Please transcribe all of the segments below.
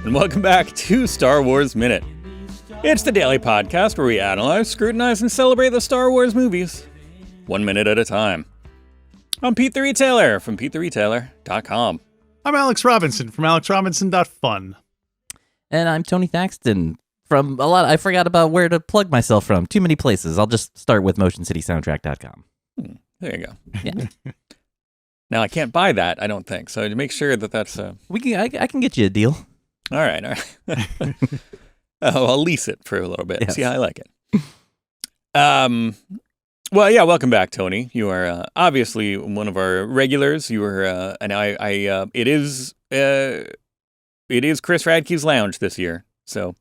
and welcome back to Star Wars Minute. It's the daily podcast where we analyze, scrutinize, and celebrate the Star Wars movies, 1 minute at a time. I'm Pete the Retailer from PeteTheRetailer.com. I'm Alex Robinson from AlexRobinson.fun. And I'm Tony Thaxton from I forgot about where to plug myself from. Too many places. I'll just start with MotionCitySoundtrack.com. There you go. Yeah. Now, I can't buy that, I don't think, so to make sure that that's... I can get you a deal. All right. I'll lease it for a little bit, Yes. see how I like it. Well, yeah, welcome back, Tony. You are obviously one of our regulars. You were, and it is Chris Radke's lounge this year, so...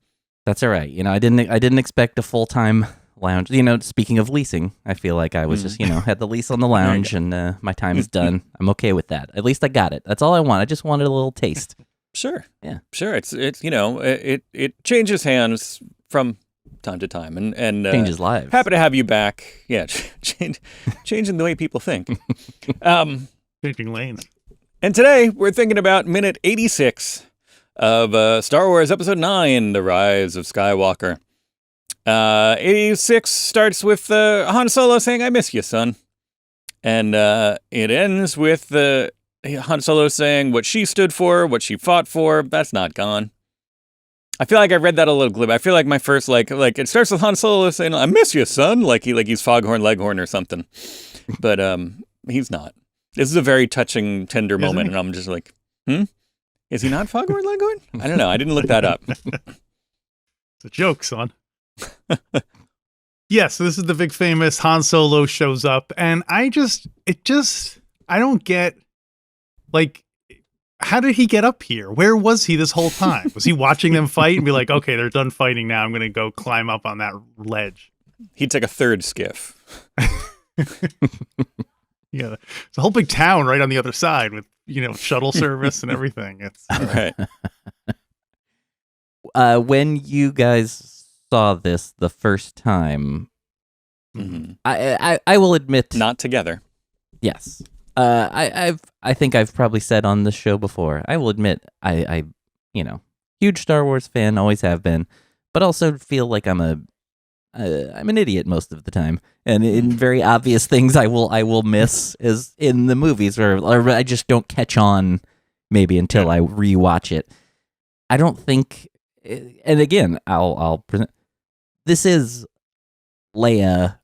That's all right. I didn't expect a full-time lounge. Speaking of leasing, I feel like I was just, had the lease on the lounge and my time is done. I'm okay with that. At least I got it. That's all I want. I just wanted a little taste. Sure. Yeah. Sure. It's it changes hands from time to time and Changes lives. Happy to have you back. Yeah. Changing the way people think. Changing lanes. And today we're thinking about minute 86 of Star Wars Episode 9, The Rise of Skywalker. 86 starts with Han Solo saying, "I miss you, son." And it ends with Han Solo saying what she stood for, what she fought for. That's not gone. I feel like I read that a little glib. I feel like my first, like it starts with Han Solo saying, "I miss you, son," like he's Foghorn Leghorn or something. But he's not. This is a very touching, tender moment, and I'm just like, Is he not Foghorn Leghorn? I don't know. I didn't look that up. It's a joke, son. Yes, so this is the big famous Han Solo shows up, and I don't get, like, how did he get up here? Where was he this whole time? Was he watching them fight and be like, okay, they're done fighting now, I'm going to go climb up on that ledge? He took a third skiff. Yeah, it's a whole big town right on the other side with, shuttle service and everything. It's All right. When you guys saw this the first time, I will admit, Not together. yes. I think I've probably said on this show before. I will admit, I huge Star Wars fan, always have been, but also feel like I'm an idiot most of the time, and in very obvious things I will miss as in the movies, or I just don't catch on maybe until I rewatch it. I don't think, and again, I'll present. This is Leia,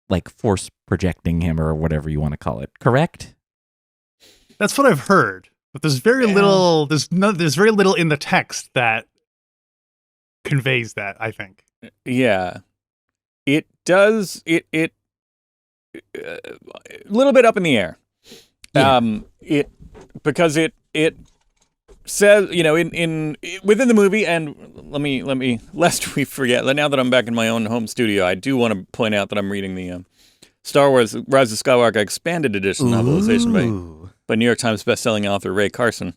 like, force projecting him or whatever you want to call it. Correct? That's what I've heard, but there's very little. There's very little in the text that conveys that, I think. Yeah. It does. It a little bit up in the air. Yeah. Because it says, in within the movie, and let me lest we forget. Now that I'm back in my own home studio, I do want to point out that I'm reading the Star Wars Rise of Skywalker expanded edition novelization by New York Times bestselling author Ray Carson.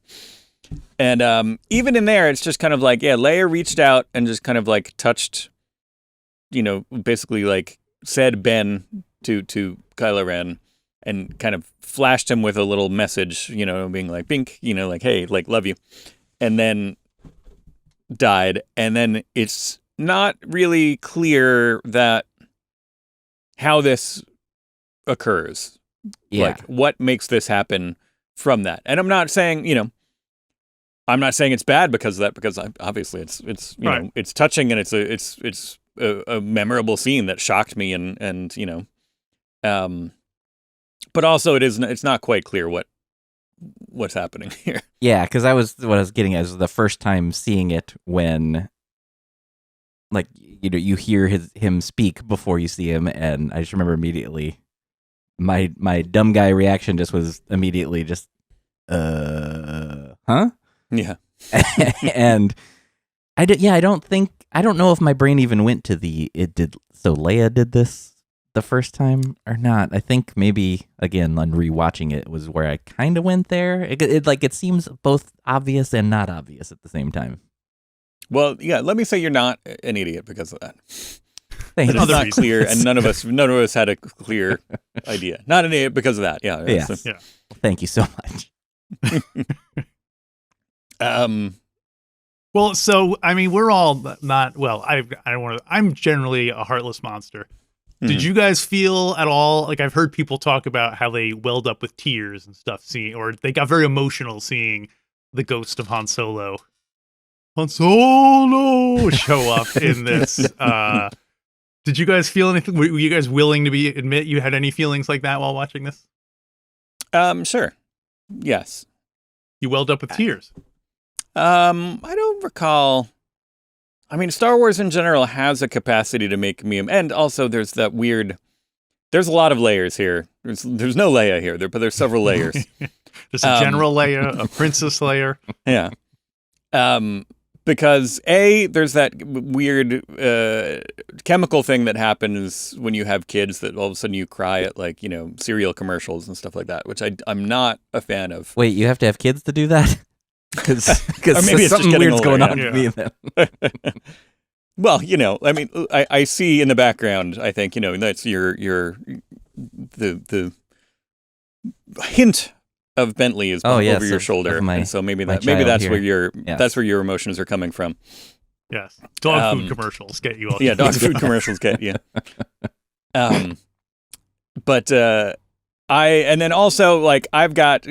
And even in there, it's just kind of like, Leia reached out and just kind of like touched, basically like said Ben to Kylo Ren and kind of flashed him with a little message, being like, bink, like, hey, like, love you. And then died. And then it's not really clear that how this occurs. Yeah. Like, what makes this happen from that? And I'm not saying, I'm not saying it's bad because of that, because obviously it's Right. it's touching and it's a memorable scene that shocked me and but also it's not quite clear what's happening here. Yeah, because what I was getting at is the first time seeing it when, like, you hear him speak before you see him, and I just remember immediately my dumb guy reaction just was immediately just huh? Yeah. And I don't know if my brain even went to so Leia did this the first time or not. I think maybe, again, on rewatching it was where I kind of went there. It seems both obvious and not obvious at the same time. Well, yeah, let me say you're not an idiot because of that. Thank But you. it's not clear, and none of us had a clear idea. Not an idiot because of that. Yeah. Yes. Yeah. Thank you so much. Well, so I mean, we're all not. Well, I don't want to. I'm generally a heartless monster. Did you guys feel at all like I've heard people talk about how they welled up with tears and stuff seeing, or they got very emotional seeing the ghost of Han Solo show up in this. Did you guys feel anything? Were you guys willing to admit you had any feelings like that while watching this? Sure. Yes. You welled up with tears. I don't recall. I mean, Star Wars in general has a capacity to make me, and also there's that weird. There's a lot of layers here. There's no Leia here, but there's several layers. There's a general Leia, a princess Leia. Yeah. Because there's that weird chemical thing that happens when you have kids that all of a sudden you cry at, like, cereal commercials and stuff like that, which I'm not a fan of. Wait, you have to have kids to do that? Because maybe it's something just weird's older, going on yeah. with me then. Well, I mean, I see in the background, I think, that's your the hint of Bentley is over your shoulder, and so maybe that's that's where your emotions are coming from. Yes, dog food commercials get you all. Yeah, dog food commercials get you. But and then also, like, I've got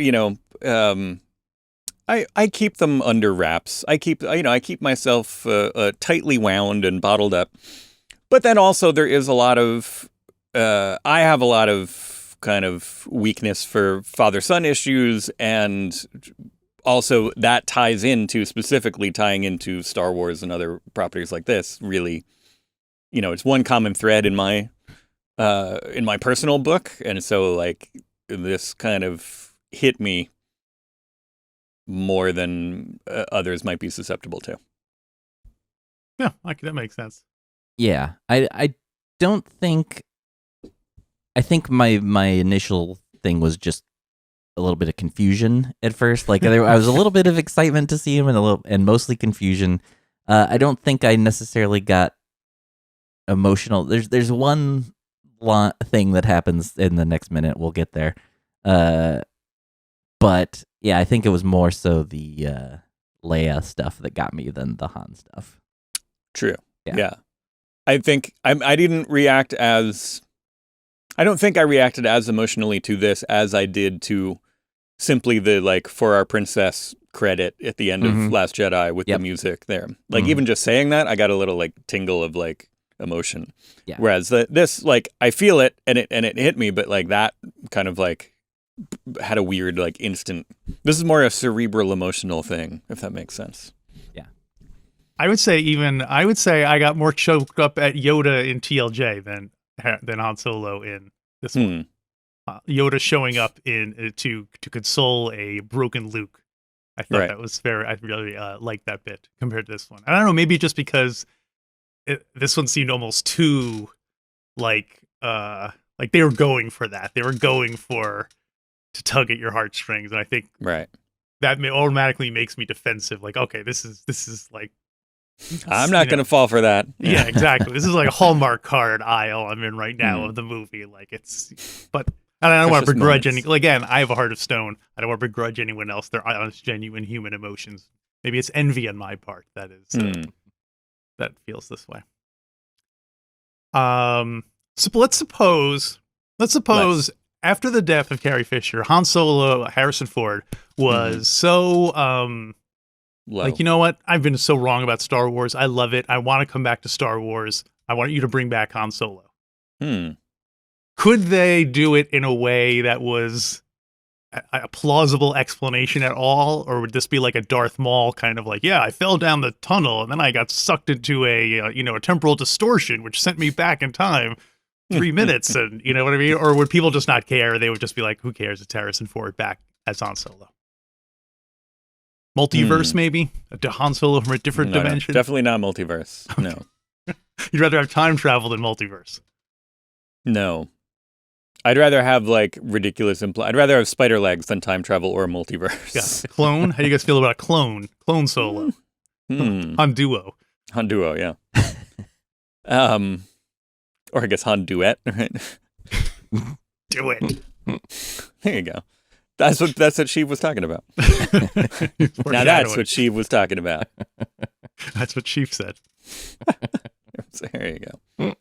I keep them under wraps. I keep myself tightly wound and bottled up. But then also there is a lot of I have a lot of kind of weakness for father-son issues, and also that specifically tying into Star Wars and other properties like this. Really, it's one common thread in my personal book, and so, like, this kind of hit me more than others might be susceptible to. Yeah, that makes sense. Yeah, I don't think. I think my initial thing was just a little bit of confusion at first. Like, I was a little bit of excitement to see him, and mostly confusion. I don't think I necessarily got emotional. There's one thing that happens in the next minute. We'll get there. But yeah, I think it was more so the Leia stuff that got me than the Han stuff. True. Yeah. I think I didn't react as. I don't think I reacted as emotionally to this as I did to simply the, like, for our princess credit at the end of Last Jedi with the music there. Like, even just saying that, I got a little, like, tingle of, like, emotion. Yeah. Whereas this, like, I feel it and it hit me, but, like, that kind of, like, had a weird, like, instant. This is more a cerebral emotional thing, if that makes sense. Yeah. I would say I got more choked up at Yoda in TLJ than Han Solo in this one. Yoda showing up in to console a broken Luke. I thought that was very. I really liked that bit compared to this one. I don't know, maybe just because this one seemed almost too like they were going for that. They were going for to tug at your heartstrings, and I think that automatically makes me defensive. Like, okay, this is like. I'm not going to fall for that. Yeah, exactly. This is like a Hallmark card aisle I'm in right now of the movie. Like, but I don't want to begrudge any. Again, I have a heart of stone. I don't want to begrudge anyone else their honest, genuine human emotions. Maybe it's envy on my part that is that feels this way. So let's suppose after the death of Carrie Fisher, Han Solo, Harrison Ford was so like, you know what? I've been so wrong about Star Wars. I love it. I want to come back to Star Wars. I want you to bring back Han Solo. Could they do it in a way that was a plausible explanation at all? Or would this be like a Darth Maul kind of like, yeah, I fell down the tunnel and then I got sucked into a temporal distortion, which sent me back in time 3 minutes. And you know what I mean? Or would people just not care? They would just be like, who cares? It's Harrison Ford back as Han Solo. Multiverse, maybe? A Han Solo from a different dimension? No, definitely not multiverse. Okay. No. You'd rather have time travel than multiverse? No. I'd rather have, like, ridiculous I'd rather have spider legs than time travel or multiverse. Yeah. Clone? How do you guys feel about a clone? Clone Solo. Han Duo. Han Duo, yeah. Or I guess Han Duet, right? Do it. There you go. That's what Sheev was talking about. Now that's what Sheev was talking about. That's what Sheev said. So there you go.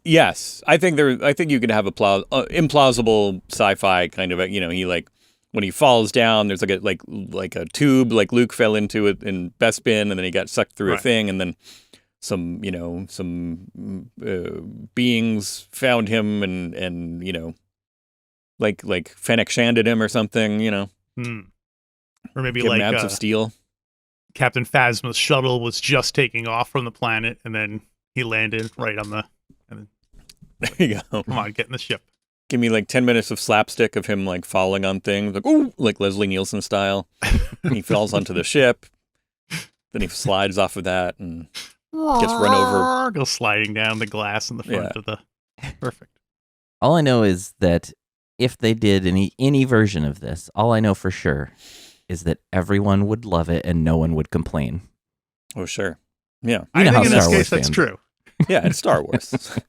Yes, I think you could have a implausible sci-fi kind of he like when he falls down, there's like a tube like Luke fell into it in Bespin, and then he got sucked through a thing, and then some beings found him and like Fennec Shanded him or something, or maybe Give like him abs of steel. Captain Phasma's shuttle was just taking off from the planet, and then he landed right on the. And then, there you go. Come on, get in the ship. Give me like 10 minutes of slapstick of him like falling on things, like ooh, like Leslie Nielsen style. He falls onto the ship, then he slides off of that and gets run over. Goes sliding down the glass in the front of the. Perfect. All I know is that if they did any version of this, all I know for sure is that everyone would love it and no one would complain. Oh, sure. Yeah. I think in this case that's true. Yeah, it's Star Wars.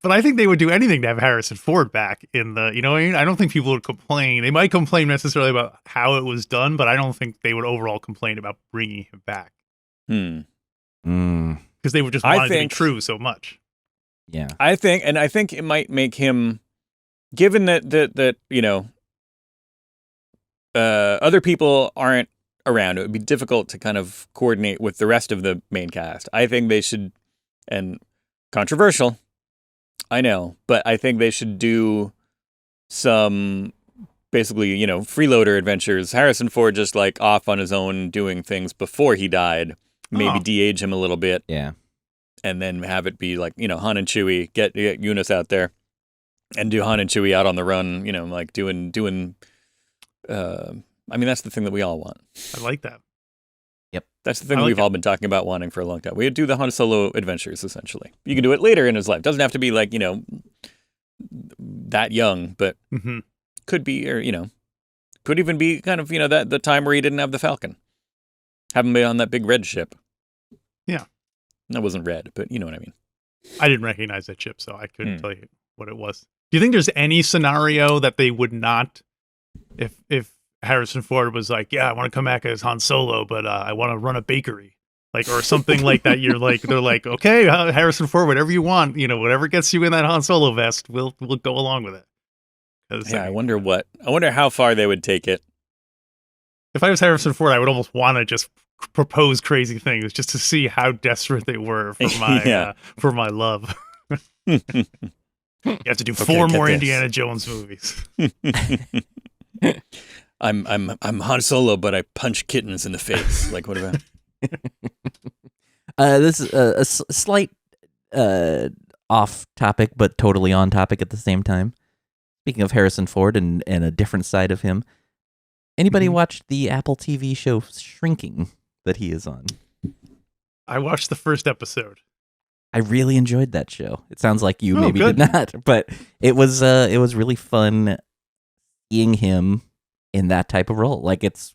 But I think they would do anything to have Harrison Ford back in the, you know what I mean? I don't think people would complain. They might complain necessarily about how it was done, but I don't think they would overall complain about bringing him back. Because they would just want it to be true so much. Yeah. I think it might make him, given that other people aren't around, it would be difficult to kind of coordinate with the rest of the main cast. I think they should, and controversial, I know, but I think they should do some basically, freeloader adventures. Harrison Ford just like off on his own doing things before he died, maybe de-age him a little bit. Yeah. And then have it be like, Han and Chewie, get Eunice out there and do Han and Chewie out on the run, like doing that's the thing that we all want. I like that. Yep. That's the thing we've all been talking about wanting for a long time. We do the Han Solo adventures, essentially. You can do it later in his life. Doesn't have to be like, that young, but could be, or, could even be kind of, that the time where he didn't have the Falcon. Have him be on that big red ship. Yeah. That wasn't red, but you know what I mean. I didn't recognize that ship, so I couldn't tell you what it was. Do you think there's any scenario that they would not, if Harrison Ford was like, yeah, I want to come back as Han Solo, but I want to run a bakery, like, or something like that. You're like, they're like, okay, Harrison Ford, whatever you want, whatever gets you in that Han Solo vest, we'll go along with it. Yeah, I wonder how far they would take it. If I was Harrison Ford, I would almost want to just propose crazy things just to see how desperate they were for my for my love. You have to do 4 more Indiana Jones movies. I'm Han Solo, but I punch kittens in the face. Like, what about? This is a slight off topic, but totally on topic at the same time. Speaking of Harrison Ford and a different side of him, anybody watch the Apple TV show Shrinking that he is on? I watched the first episode. I really enjoyed that show. It sounds like you maybe did not, but it was really fun seeing him in that type of role. Like it's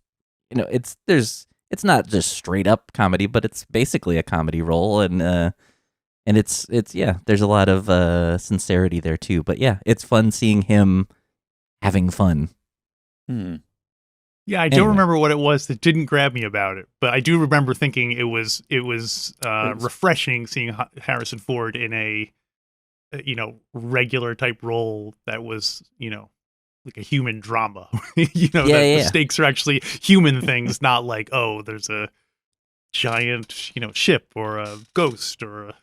not just straight up comedy, but it's basically a comedy role, and it's there's a lot of sincerity there too. But yeah, it's fun seeing him having fun. Yeah, I don't remember what it was that didn't grab me about it, but I do remember thinking it was refreshing seeing Harrison Ford in a regular type role that was like a human drama. The stakes are actually human things, not like, oh, there's a giant ship or a ghost or a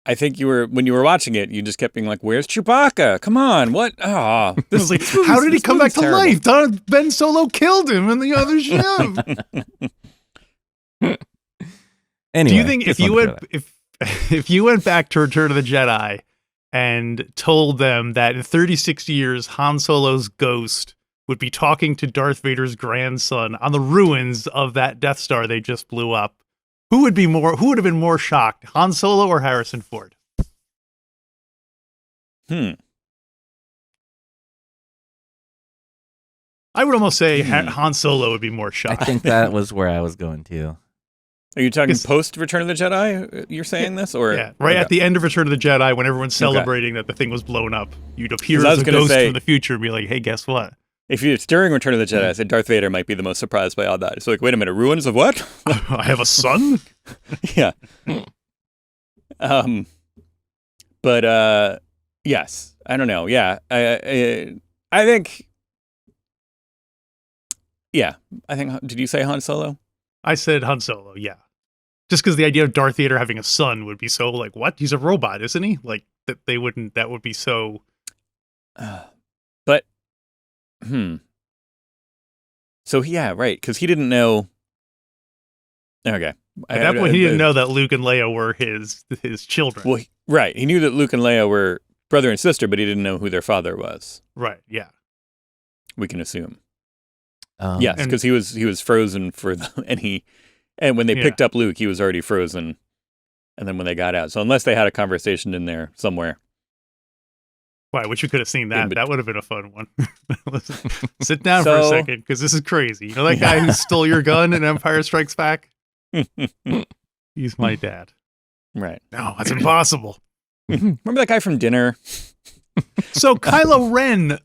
I think when you were watching it, you just kept being like, "Where's Chewbacca? Come on, what? Ah, I was like, how did he come back to life? Ben Solo killed him in the other ship." Anyway, do you think if you went back to Return of the Jedi and told them that in 36 years Han Solo's ghost would be talking to Darth Vader's grandson on the ruins of that Death Star they just blew up, who would have been more shocked, Han Solo or Harrison Ford? I would almost say Han Solo would be more shocked. I think that was where I was going to. Are you talking post Return of the Jedi? You're saying this, or at the end of Return of the Jedi, when everyone's celebrating that the thing was blown up, you'd appear as a ghost from the future and be like, "Hey, guess what? if it's during Return of the Jedi, I said Darth Vader might be the most surprised by all that. It's like, wait a minute, ruins of what? I have a son? Yeah. But yes, I don't know. Yeah, I think. Yeah, I think. Did you say Han Solo? I said Han Solo, yeah. Just because the idea of Darth Vader having a son would be so like, what? He's a robot, isn't he? Like that they wouldn't. That would be so. But, So yeah, right, because he didn't know. Okay. At that point, he didn't know that Luke and Leia were his children. Well, right. He knew that Luke and Leia were brother and sister, but he didn't know who their father was. Right. Yeah. We can assume. Yes, because he was frozen for and when they picked up Luke, he was already frozen. And then when they got out, so unless they had a conversation in there somewhere. Wow, I wish we could have seen that. That would have been a fun one. Listen, sit down for a second, because this is crazy. You know that guy who stole your gun in Empire Strikes Back? He's my dad. Right. No, that's impossible. Remember that guy from Dinner? So Kylo Ren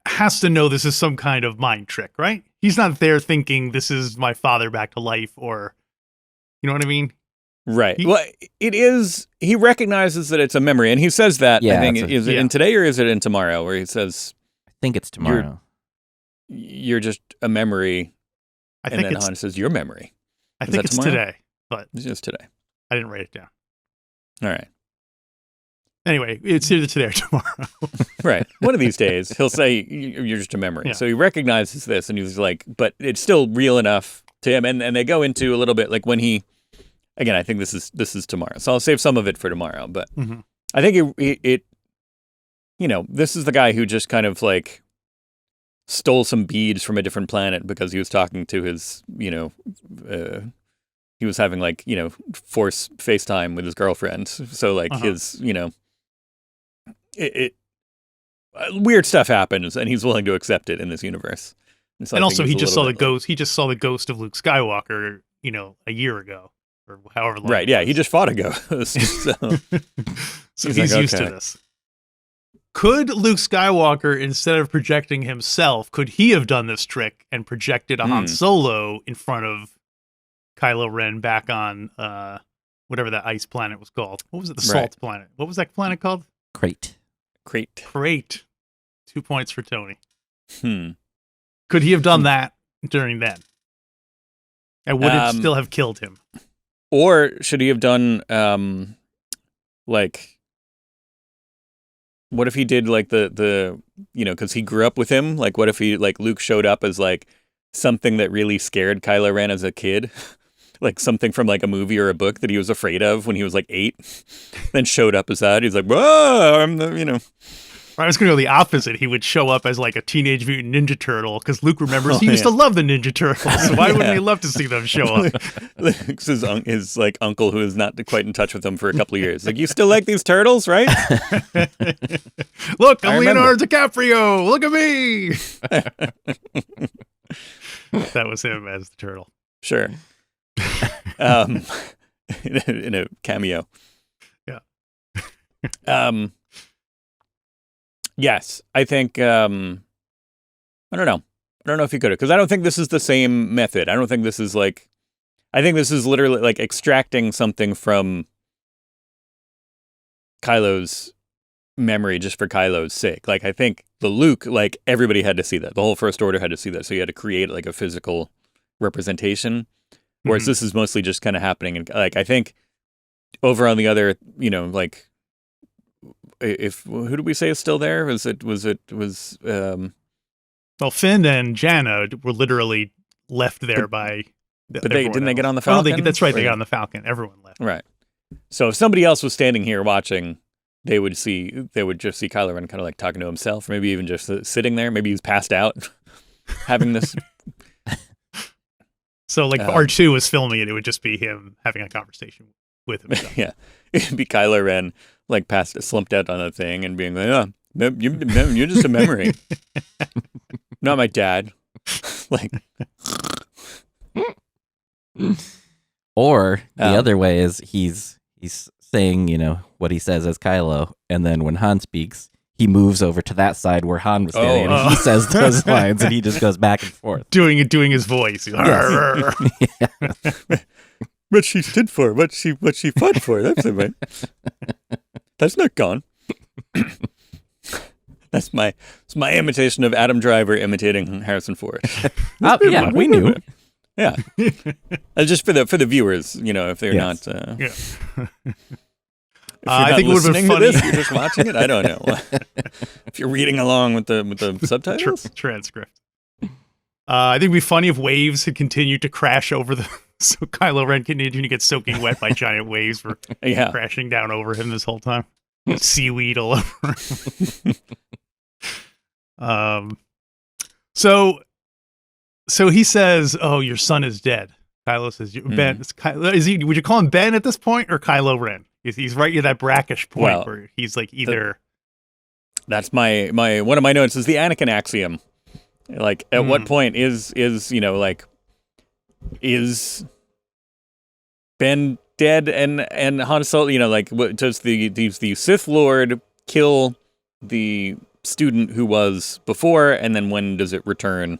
has to know this is some kind of mind trick, right? He's not there thinking this is my father back to life, or, you know what I mean? Right. Well, it is. He recognizes that it's a memory, and he says that. Yeah, I think is it in today or is it in tomorrow? Where he says, I think it's tomorrow. You're just a memory. And then Han says, your memory. I think it's today, but it's just today. I didn't write it down. All right. Anyway, it's either today or tomorrow. Right. One of these days, he'll say, you're just a memory. Yeah. So he recognizes this, and he's like, but it's still real enough to him. And they go into a little bit, like when he, again, I think this is tomorrow. So I'll save some of it for tomorrow. But I think it this is the guy who just kind of like stole some beads from a different planet because he was talking to his, he was having like, force FaceTime with his girlfriend. So like his, weird stuff happens, and he's willing to accept it in this universe. So and also, he just saw the ghost. He just saw the ghost of Luke Skywalker, a year ago, or however long. Right? Yeah, he just fought a ghost. So he's used to this. Could Luke Skywalker, instead of projecting himself, could he have done this trick and projected a Han Solo in front of Kylo Ren back on whatever that ice planet was called? What was it? The salt planet. What was that planet called? Crate. 2 points for Tony. Could he have done that during then? And would it still have killed him? Or should he have done like, what if he did like the because he grew up with him, like what if he, like, Luke showed up as like something that really scared Kylo Ren as a kid? Like something from like a movie or a book that he was afraid of when he was like 8, then showed up as that. He's like, whoa, I'm the, I was going to go the opposite. He would show up as like a Teenage Mutant Ninja Turtle, because Luke remembers he used to love the Ninja Turtles. So why wouldn't he love to see them show up? Luke's his like uncle who is not quite in touch with him for a couple of years. Like, you still like these turtles, right? Look, I'm Leonardo DiCaprio. Look at me. That was him as the turtle. Sure. In a cameo. Yeah. Yes, I think, I don't know. I don't know if you could have, because I don't think this is the same method. I don't think this is like, I think this is literally like extracting something from Kylo's memory just for Kylo's sake. Like, I think the Luke, like, everybody had to see that. The whole First Order had to see that. So you had to create like a physical representation. Whereas this is mostly just kind of happening. And like, I think over on the other, like, who did we say is still there? Well, Finn and Janna were literally left there by. But didn't they get on the Falcon? That's right. They got on the Falcon. Everyone left. Right. So if somebody else was standing here watching, they would just see Kylo Ren kind of like talking to himself, or maybe even just sitting there. Maybe he's passed out, having this. So like if R2 was filming it, it would just be him having a conversation with himself. Yeah, it'd be Kylo Ren like slumped out on a thing and being like, "Oh, you're just a memory, not my dad." Like, or the other way is he's saying what he says as Kylo, and then when Han speaks, he moves over to that side where Han was standing, and he says those lines, and he just goes back and forth. Doing his voice. Yes. What she stood for, what she fought for. That's it, right? That's not gone. It's my imitation of Adam Driver imitating Harrison Ford. Yeah, we knew. Yeah, just for the viewers, if they're not. If you're I not think it would have been listening to funny. this, you're just watching it. I don't know. If you're reading along with the subtitles, Transcript. I think it'd be funny if waves had continued to crash over so Kylo Ren continued to get soaking wet by giant waves for crashing down over him this whole time. Seaweed all over him. So he says, "Oh, your son is dead." Kylo says, "Ben, would you call him Ben at this point or Kylo Ren?" He's right at that brackish point where he's like either. That's my one of my notes is the Anakin axiom. Like, at what point is Ben dead and Han Solo? Does the Sith Lord kill the student who was before, and then when does it return?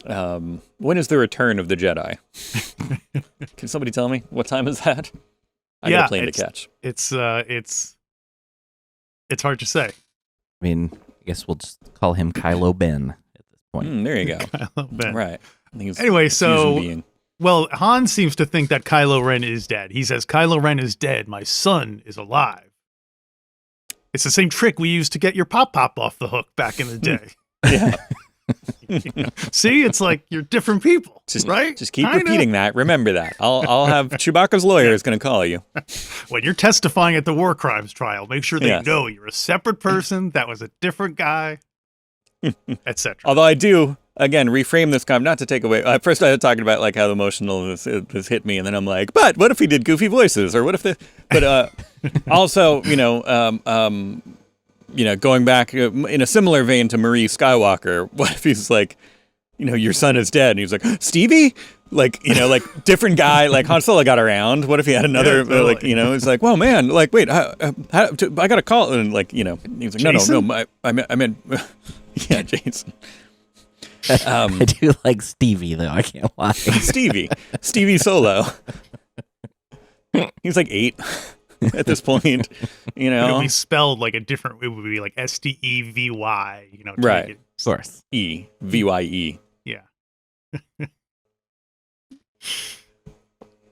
When is the return of the Jedi? Can somebody tell me what time is that? I got a plane to catch. It's hard to say. I mean, I guess we'll just call him Kylo Ben at this point. There you go. Kylo Ben. Right. Anyway, well, Han seems to think that Kylo Ren is dead. He says, "Kylo Ren is dead. My son is alive." It's the same trick we used to get your Pop off the hook back in the day. Yeah. See, it's like you're different people, right? Just keep repeating that. Remember that. I'll have Chewbacca's lawyer is going to call you. When you're testifying at the war crimes trial, make sure they know you're a separate person. That was a different guy, etc. Although I do, again, reframe this comment, not to take away. First I was talking about like how emotional this hit me, and then I'm like, but what if he did goofy voices? Or what if but also, going back in a similar vein to Marie Skywalker, what if he's like, your son is dead, and he's like, Stevie? Like, different guy, like Han Solo got around. What if he had another, it's like, well, man, like, wait, how, I got a call, and like, he's like, Jason? no, I meant, yeah, Jason. I do like Stevie, though, I can't lie. Stevie Solo. He's like 8 at this point, It would be spelled like it would be like Stevy, right. Of course. Evye. Yeah.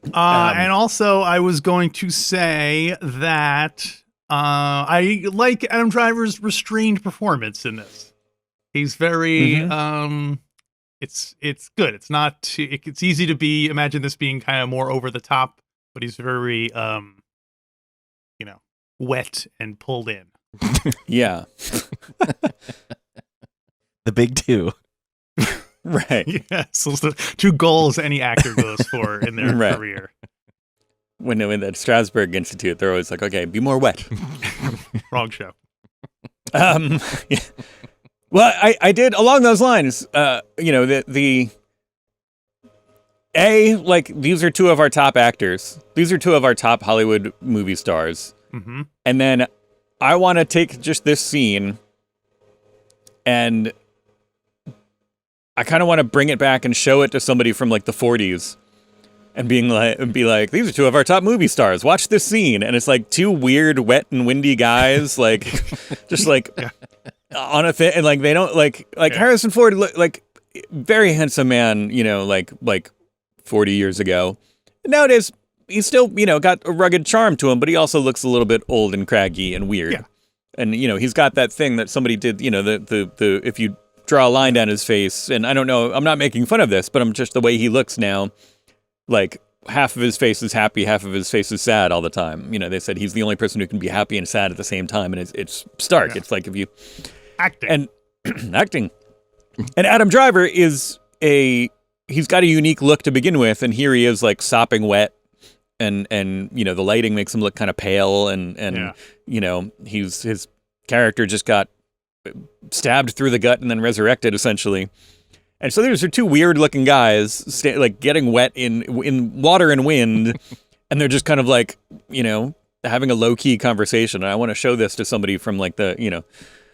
And also, I was going to say that I like Adam Driver's restrained performance in this. He's very it's good. It's not too, it's easy to imagine this being kind of more over the top, but he's very wet and pulled in. Yeah. The big two. Right. Yes. Those are the 2 goals any actor goes for in their career. When at Strasbourg Institute, they're always like, okay, be more wet. Wrong show. Yeah. Well, I did along those lines, these are 2 of our top actors. These are 2 of our top Hollywood movie stars. Mm-hmm. And then I want to take just this scene and I kind of want to bring it back and show it to somebody from like the 40s and be like, these are 2 of our top movie stars. Watch this scene. And it's like 2 weird, wet and windy guys, like just like on a thing. And like, they don't like Harrison Ford, like very handsome man, like 40 years ago. Nowadays, he's still, got a rugged charm to him, but he also looks a little bit old and craggy and weird. Yeah. And, he's got that thing that somebody did, the if you draw a line down his face, and I don't know, I'm not making fun of this, but I'm just the way he looks now, like half of his face is happy, half of his face is sad all the time. They said he's the only person who can be happy and sad at the same time, and it's stark. Yeah. It's like if you... Acting. And acting. And Adam Driver he's got a unique look to begin with, and here he is like sopping wet. And the lighting makes him look kind of pale, and his character just got stabbed through the gut and then resurrected essentially. And so these are 2 weird looking guys like getting wet in water and wind, and they're just kind of like having a low key conversation, and I want to show this to somebody from like I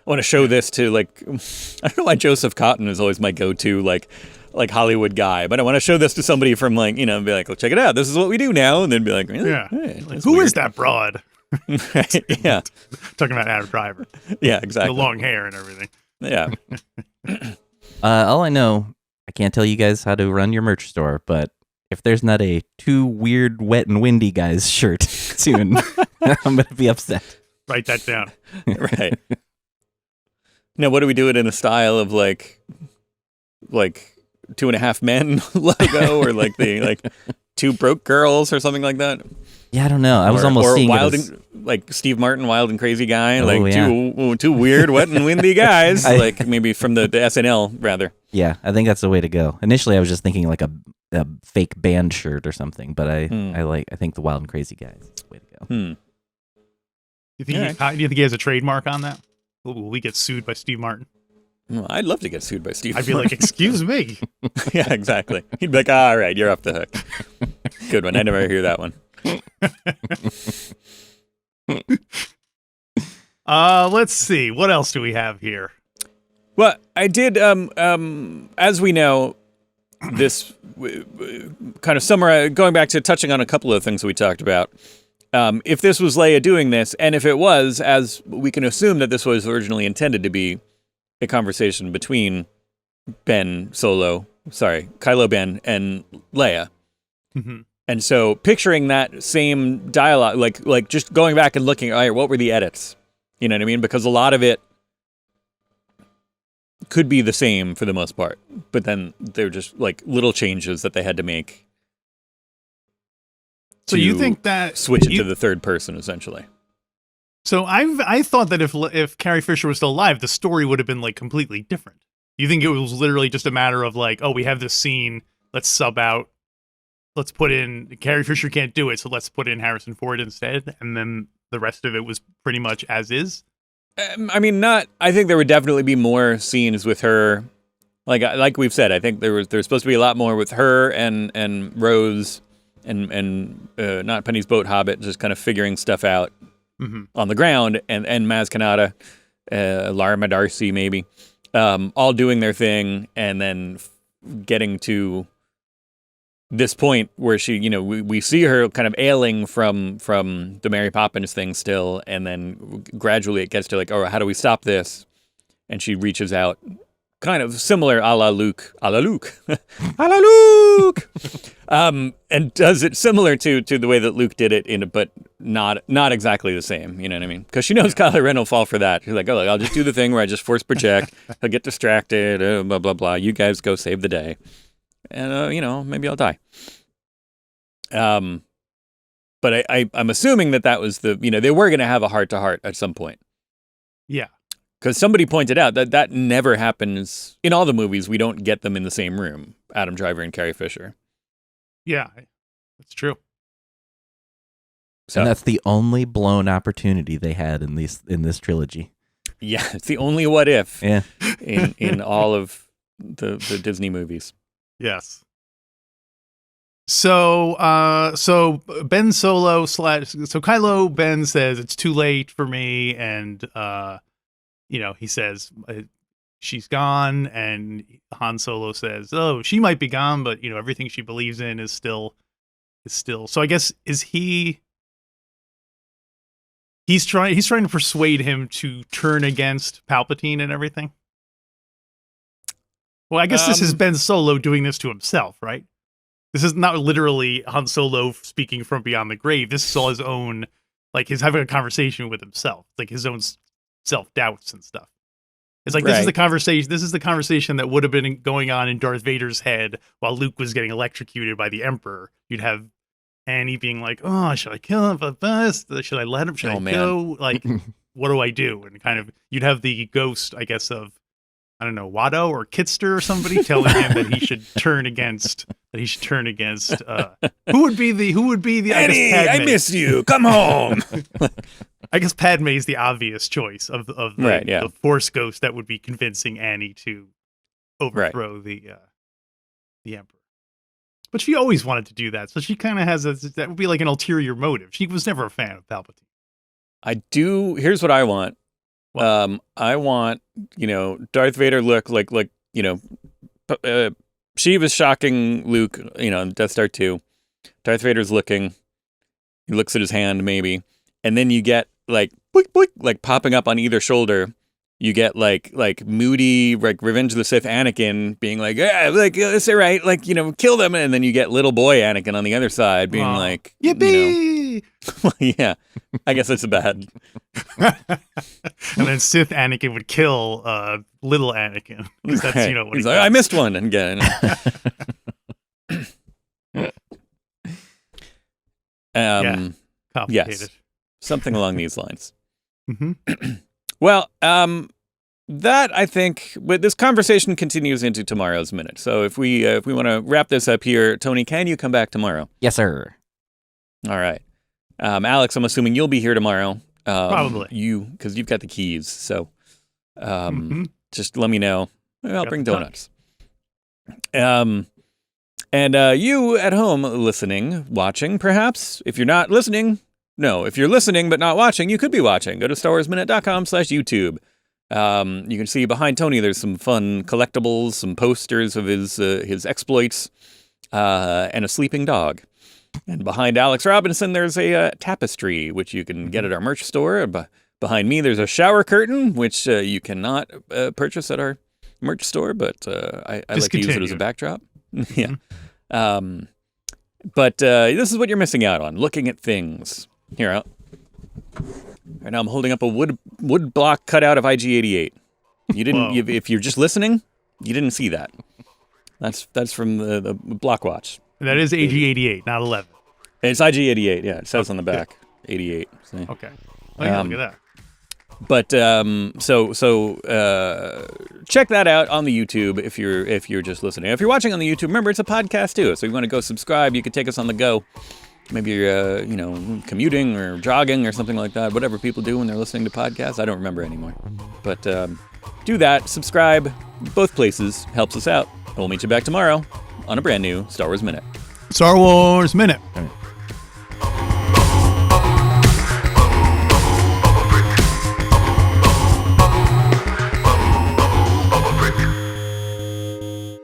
want to show this to like, I don't know why Joseph Cotton is always my go-to like Hollywood guy, but I want to show this to somebody from like, be like, well, check it out. This is what we do now. And then be like, really? Yeah. Hey, Who is that broad? Yeah. Talking about Adam Driver. Yeah, exactly. The long hair and everything. Yeah. All I know, I can't tell you guys how to run your merch store, but if there's not a Too Weird, Wet, and Windy Guys shirt soon, I'm going to be upset. Write that down. Right. Now, what do we do it in a style of like 2.5 Men logo, or like the Two Broke Girls or something like that? Yeah, I don't know. I was almost or seeing Wild it as... like Steve Martin, Wild and Crazy Guy, yeah. two weird, wet and windy guys, like maybe from the SNL rather. Yeah, I think that's the way to go. Initially, I was just thinking like a fake band shirt or something, but I think the Wild and Crazy Guys is the way to go. Hmm. Do you think he has a trademark on that? Will we get sued by Steve Martin? Well, I'd love to get sued by Steve. I'd be like, excuse me. Yeah, exactly. He'd be like, all right, you're off the hook. Good one. I never hear that one. Let's see. What else do we have here? Well, I did, as we know, this kind of summarize, going back to touching on a couple of things we talked about. If this was Leia doing this, and if it was, as we can assume that this was originally intended to be a conversation between Kylo Ben and Leia. Mm-hmm. And so picturing that same dialogue, like just going back and looking, all right, what were the edits? You know what I mean? Because a lot of it could be the same for the most part, but then they're just like little changes that they had to make. So you think that switch it to the third person essentially? So I thought that if Carrie Fisher was still alive, the story would have been like completely different. You think it was literally just a matter of like, oh, we have this scene, let's sub out, let's put in Carrie Fisher can't do it, so let's put in Harrison Ford instead, and then the rest of it was pretty much as is. I mean, I think there would definitely be more scenes with her. Like we've said, I think there's supposed to be a lot more with her and Rose and not Penny's boat hobbit, just kind of figuring stuff out on the ground, and Maz Kanata, Lara Darcy maybe, all doing their thing, and then getting to this point where she, we see her kind of ailing from the Mary Poppins thing still, and then gradually it gets to like, oh, how do we stop this? And she reaches out, kind of similar a la Luke, a la Luke, and does it similar to the way that Luke did it, but not exactly the same. You know what I mean? Because she knows Kylo Ren will fall for that. She's like, oh, look, I'll just do the thing where I just force project. He'll get distracted. Blah blah blah. You guys go save the day. And, maybe I'll die. But I'm assuming that was they were going to have a heart-to-heart at some point. Yeah. Because somebody pointed out that never happens. In all the movies, we don't get them in the same room, Adam Driver and Carrie Fisher. Yeah, that's true. So, and that's the only blown opportunity they had in this trilogy. Yeah, it's the only what if in all of the Disney movies. Yes. So Ben Solo / so Kylo Ben says it's too late for me, and he says she's gone, and Han Solo says, oh, she might be gone, but everything she believes in is still. So I guess he's trying to persuade him to turn against Palpatine and everything. Well, I guess this is Ben Solo doing this to himself, right? This is not literally Han Solo speaking from beyond the grave. This is all his own, like he's having a conversation with himself, like his own self-doubts and stuff. It's like, This is the conversation. This is the conversation that would have been going on in Darth Vader's head while Luke was getting electrocuted by the Emperor. You'd have Annie being like, "Oh, should I kill him for best? Should I let him? Should I go? Like, what do I do?" And kind of, you'd have the ghost, I guess, of I don't know, Watto or Kitster or somebody telling him that he should turn against. Who would be the Annie, I miss you. Come home. I guess Padme is the obvious choice of the Force ghost that would be convincing Annie to overthrow the Emperor. But she always wanted to do that, so she kind of has that would be like an ulterior motive. She was never a fan of Palpatine. Here's what I want. What? I want, Darth Vader look like, she was shocking Luke, Death Star 2. Darth Vader's looking. He looks at his hand, maybe. And then you get, like, boink, boink, like, popping up on either shoulder. You get, like moody, like, Revenge of the Sith Anakin being like, it's all right, like, kill them. And then you get little boy Anakin on the other side being like, yippee! Yeah, I guess it's bad. And then Sith Anakin would kill little Anakin. Because that's, Right. what He's he like, does. I missed one again. Yeah. Complicated. Yes, something along these lines. Mm-hmm. Well, that I think this conversation continues into tomorrow's minute. So if we want to wrap this up here, Tony, can you come back tomorrow? Yes, sir. All right, Alex, I'm assuming you'll be here tomorrow. Probably. because you've got the keys. So Mhm. just let me know. I'll Got bring the donuts. And you at home listening, watching, perhaps. If you're not listening, no. If you're listening but not watching, you could be watching. Go to StarWarsMinute.com/YouTube. You can see behind Tony, there's some fun collectibles, some posters of his exploits, and a sleeping dog. And behind Alex Robinson, there's a tapestry, which you can get at our merch store. Behind me, there's a shower curtain, which you cannot purchase at our merch store, but I like to use it as a backdrop. Yeah. But this is what you're missing out on, looking at things. Here, right now I'm holding up a wood block cutout of IG-88. You didn't. If you're just listening, you didn't see that. That's from the block watch. And that is AG-88, not 11. It's IG-88. Yeah, it says on the back 88. See? Okay. Oh, yeah, look at that. But so check that out on the YouTube if you're just listening. If you're watching on the YouTube, remember it's a podcast too. So if you want to go subscribe, you could take us on the go. Maybe you're commuting or jogging or something like that. Whatever people do when they're listening to podcasts, I don't remember anymore. But do that. Subscribe. Both places helps us out. We'll meet you back tomorrow on a brand new Star Wars Minute. Star Wars Minute. All right.